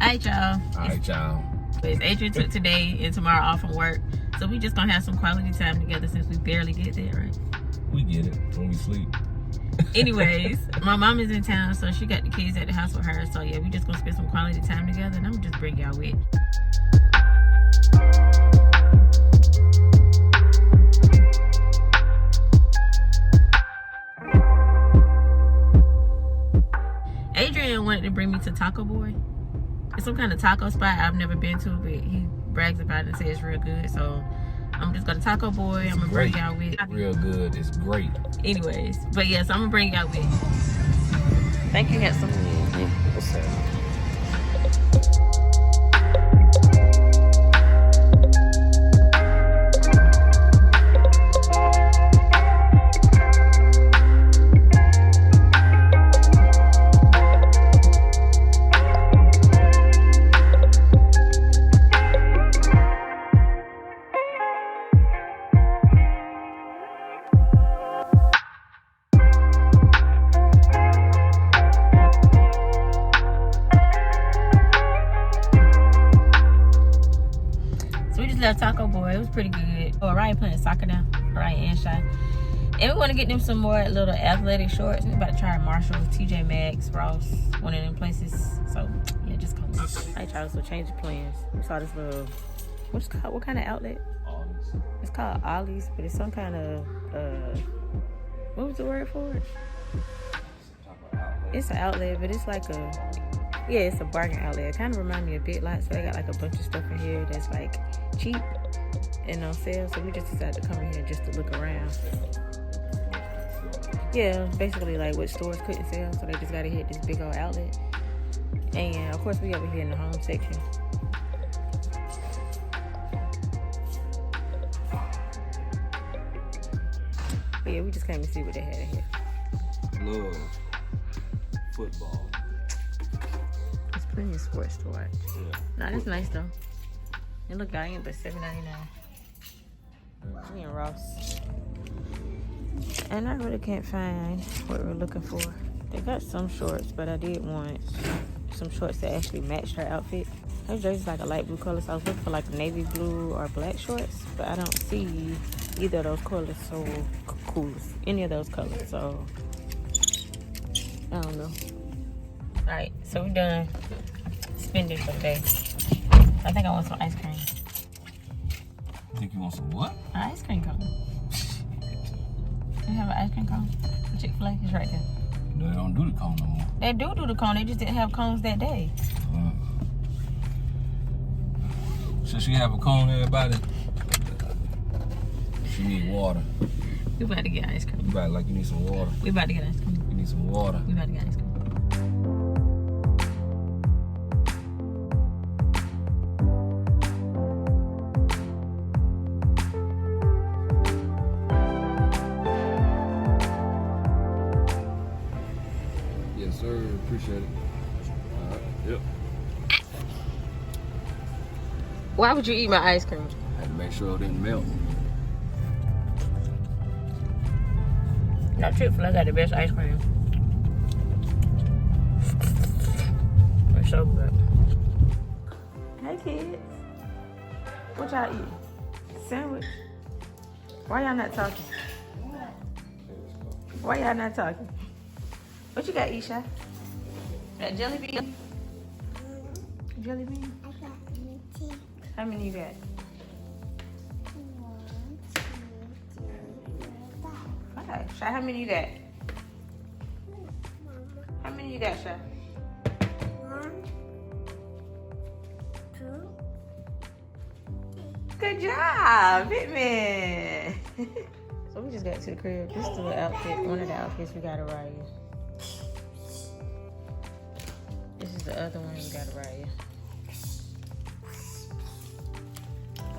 Alright, y'all. Alright, y'all. Adrian took today and tomorrow off from work, so we just gonna have some quality time together since we barely get there, right? We get it when we sleep. Anyways, my mom is in town, so she got the kids at the house with her. So yeah, we just gonna spend some quality time together, and I'm gonna just bring y'all with. Adrian wanted to bring me to Taco Boy. It's some kind of taco spot I've never been to, but he brags about it and says it's real good. So I'm just going to Taco Boy. I'm going to bring y'all with. Real good. It's great. Anyways, but yes, I'm going to bring y'all with. Thank you, handsome. What's up? Taco Boy, it was pretty good. Oh, Ryan playing soccer now, Ryan and Shy. And we want to get them some more little athletic shorts. We're about to try Marshalls, TJ Maxx, Ross, one of them places. So yeah, just come. Alright, y'all, so change the plans. We saw this little, what's it called? What kind of outlet? Ollie's. It's called Ollie's, but it's some kind of what was the word for it? It's an outlet, but it's like it's a bargain outlet. It kind of reminds me of Big Lots, so they got like a bunch of stuff in here that's like cheap and on sale. So we just decided to come in here just to look around. Yeah, basically like what stores couldn't sell, so they just gotta hit this big old outlet. And of course we over here in the home section. But yeah, we just came to see what they had in here. Love football. Plenty of sports to watch. Yeah. Nah, that's nice though. It look good, but $7.99. Me and Ross. And I really can't find what we're looking for. They got some shorts, but I did want some shorts that actually matched her outfit. Her dress is like a light blue color, so I was looking for like navy blue or black shorts, but I don't see either of those colors so cool. Any of those colors, so I don't know. Alright, so we're done spending for the day. I think I want some ice cream. Think you want some what? An ice cream cone. You have an ice cream cone? Chick-fil-A is right there. No, they don't do the cone no more. They do the cone, they just didn't have cones that day. Should she have a cone, everybody? She need water. We about to get ice cream. You about like you need some water. We about to get ice cream. You need some water. We about to get ice cream. Yes, sir. Appreciate it. All right. Yep. Why would you eat my ice cream? I had to make sure it didn't melt. No, Chick-fil-A got the best ice cream. It's so good. Hey kids. What y'all eat? Sandwich? Why y'all not talking? Why y'all not talking? What you got, Isha? That jelly bean? Jelly bean? I got tea. How many you got? 5. Shy, how many you got? How many you got, Shy? 1, 2. Good job, Hitman. So we just got to the crib. This is the outfit, one of the outfits we got Araya. This is the other one we got Araya.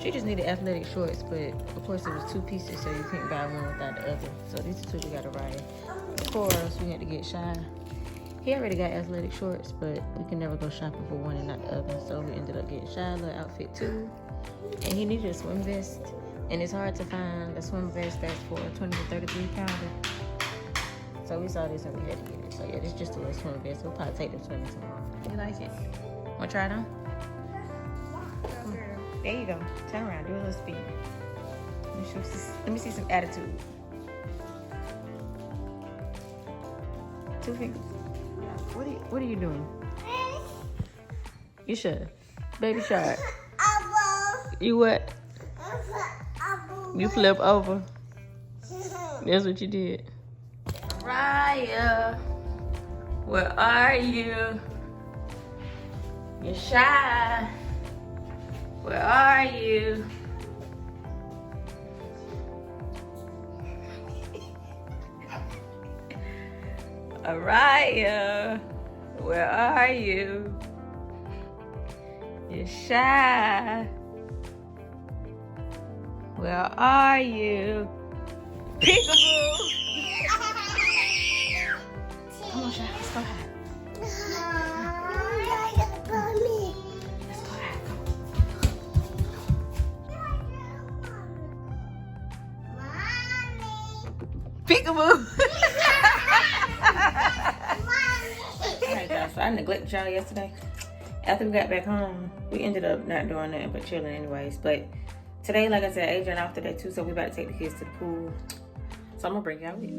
She just needed athletic shorts, but of course it was 2 pieces, so you couldn't buy one without the other. So these are 2 we got Araya. Of course, we had to get Shy. He already got athletic shorts, but we can never go shopping for one and not the other. So we ended up getting Shy a little outfit too. And he needed a swim vest. And it's hard to find a swim vest that's for a 20 to 33 pounder. So we saw this and we had to get it. So yeah, this is just a little swim vest. We'll probably take them swimming tomorrow. You like it? Want to try it on? There you go. Turn around. Do a little speed. Let me see some attitude. 2 fingers. What are you doing? You should. Baby shark. You what? You flip over. That's what you did. Raya, where are you? You're shy. Where are you? Araya, where are you? You're shy. Where are you? Peekaboo! Come on, Shy, let's go hide. Let's go hide, come on. Peekaboo! Alright guys, so I neglected y'all yesterday. After we got back home, we ended up not doing nothing but chilling anyways. But today, like I said, Adrian off today too, so we about to take the kids to the pool. So I'm gonna bring y'all with.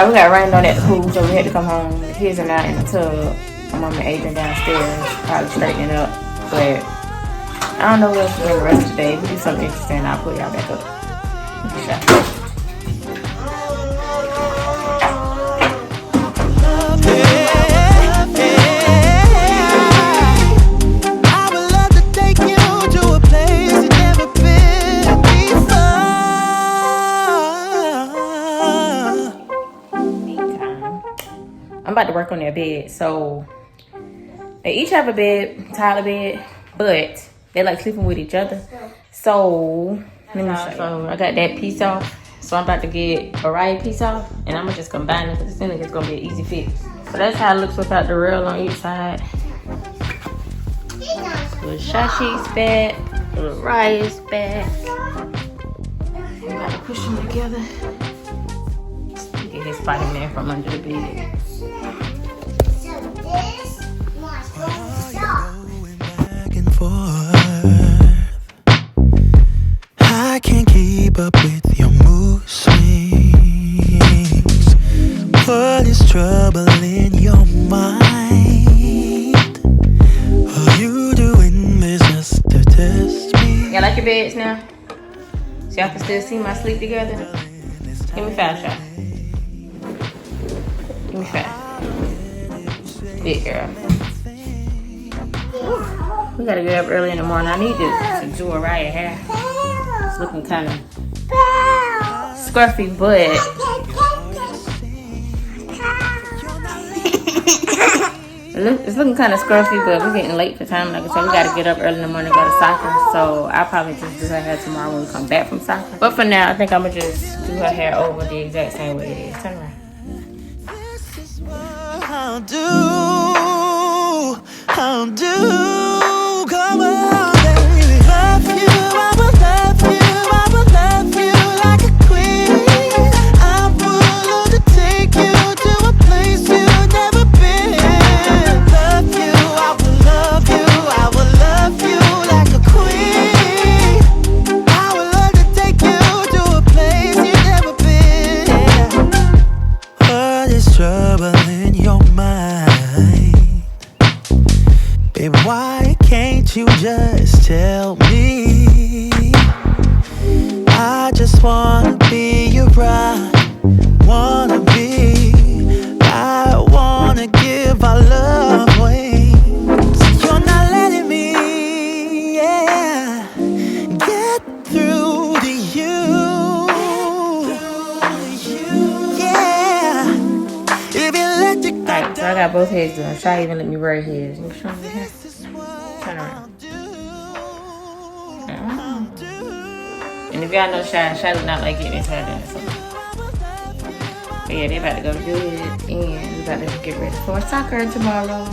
We got rained on at the pool, so we had to come home. The kids are not in the tub. My mom and Adrian downstairs, probably straightening up. But I don't know what else to do the rest of the day. If we do something interesting, I'll put y'all back up. I'm about to work on their bed. So they each have a bed, Tyler bed, but they like sleeping with each other. So let me show you. So I got that piece off. So I'm about to get a right piece off, and I'm gonna just combine it because it seems like it's gonna be an easy fit. So that's how it looks without the rail on each side. Little Shashi's back, little Raya's back. I'm about to push them together. Get his Spider-Man from under the bed. So this must go stop. Back and forth. I can't keep up with your mood swings. What is trouble in your mind? Are you doing this just to test me? Y'all like your beds now? So y'all can still see my sleep together? Give me 5 shots. Give me 5. Big girl. We gotta get up early in the morning. I need to do a Raya hair. It's looking kind of scruffy, but it's looking kind of scruffy, but we're getting late for time. Like I said, we gotta get up early in the morning and go to soccer. So I'll probably just do her hair tomorrow when we come back from soccer. But for now, I think I'm gonna just do her hair over the exact same way it is. Turn around. I'll do, come on, baby. Love you, I will love you, I will love you like a queen. I'm willing to take you to a place you've never been. Love you, I will love you, I will love you like a queen. I would love to take you to a place you've never been. What is trouble in your mind? Baby, why can't you just tell me? I just wanna be your bride, wanna be. I wanna give our love wings. You're not letting me, yeah, get through to you. Yeah, if you let your Alright, so I got both heads done. Shy even let me braid hairs. You show me here? Turn around. And if y'all know Shy does not like getting his hair done. So. But yeah, they about to go do it, and we about to get ready for soccer tomorrow.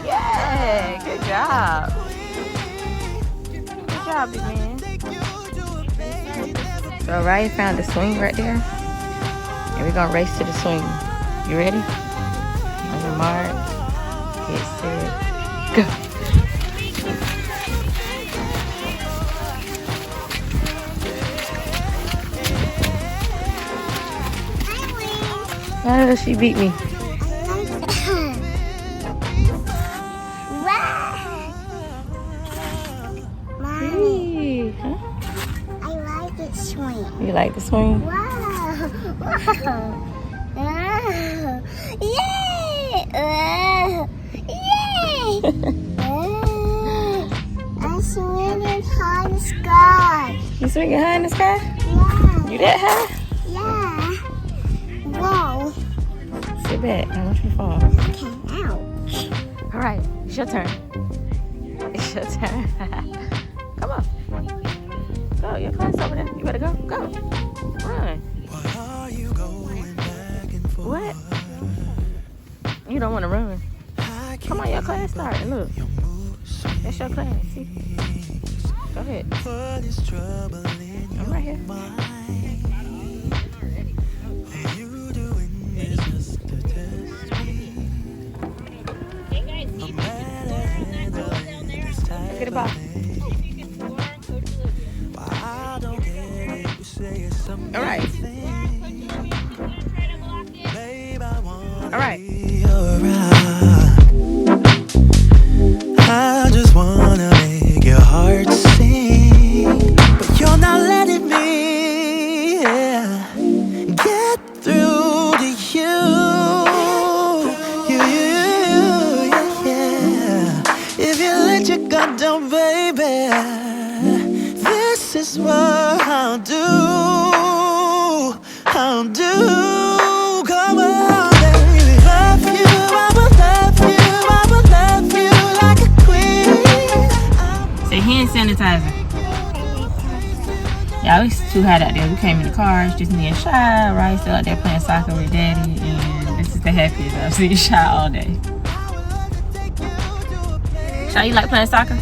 Yeah, good job. Good job, big man. So Raya found the swing right there, and we're gonna race to the swing. You ready? On your mark, get set, go. Oh, she beat me. Mommy, Huh? I like it swing. You like the swing? Wow. Wow. Yay! Yay! I'm swinging high in the sky. You swinging high in the sky? Yeah. You that high? Yeah. Whoa. Sit back. I want you to fall. Okay, ouch. All right, it's your turn. It's your turn. Come on. Go, your class over there. You better go. Go. Run. What? You don't want to run. Come on, your class starting. Look. That's your class. See? Go ahead. I'm right here. Get a ball. All right. All right. I just wanna make your heart sing, but you're not letting me, yeah, get through to you. Yeah. If you let your guard down, baby, this is what I'll do. I'll do. Come on, baby. Love you, I will love you, I will love you like a queen. I hand sanitizer. Y'all, it's too hot out there. We came in the car. It's just me and Shy. Right, still out there playing soccer with Daddy. And this is the happiest I've seen Shy all day. Shy, you like playing soccer?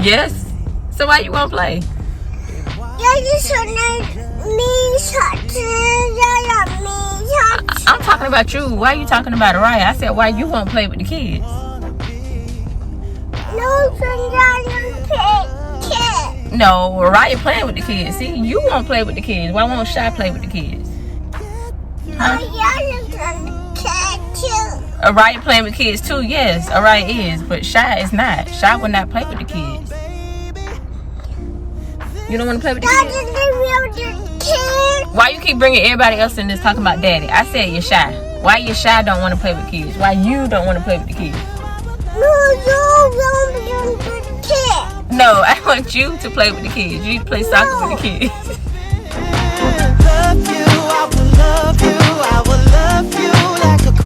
Yes. So why you won't play? I'm talking about you. Why are you talking about Araya? I said, why you won't play with the kids? No, Araya playing with the kids. See, you won't play with the kids. Why won't Shy play with the kids? Huh? Araya playing with kids too. Yes, Araya is, but Shy is not. Shy will not play with the kids. You don't want to play with the kids? Why you keep bringing everybody else in this talking about Daddy? I said you're Shy. Why you Shy don't want to play with kids? Why you don't want to play with the kids? No, I want you to play with the kids. You need to play soccer with the kids.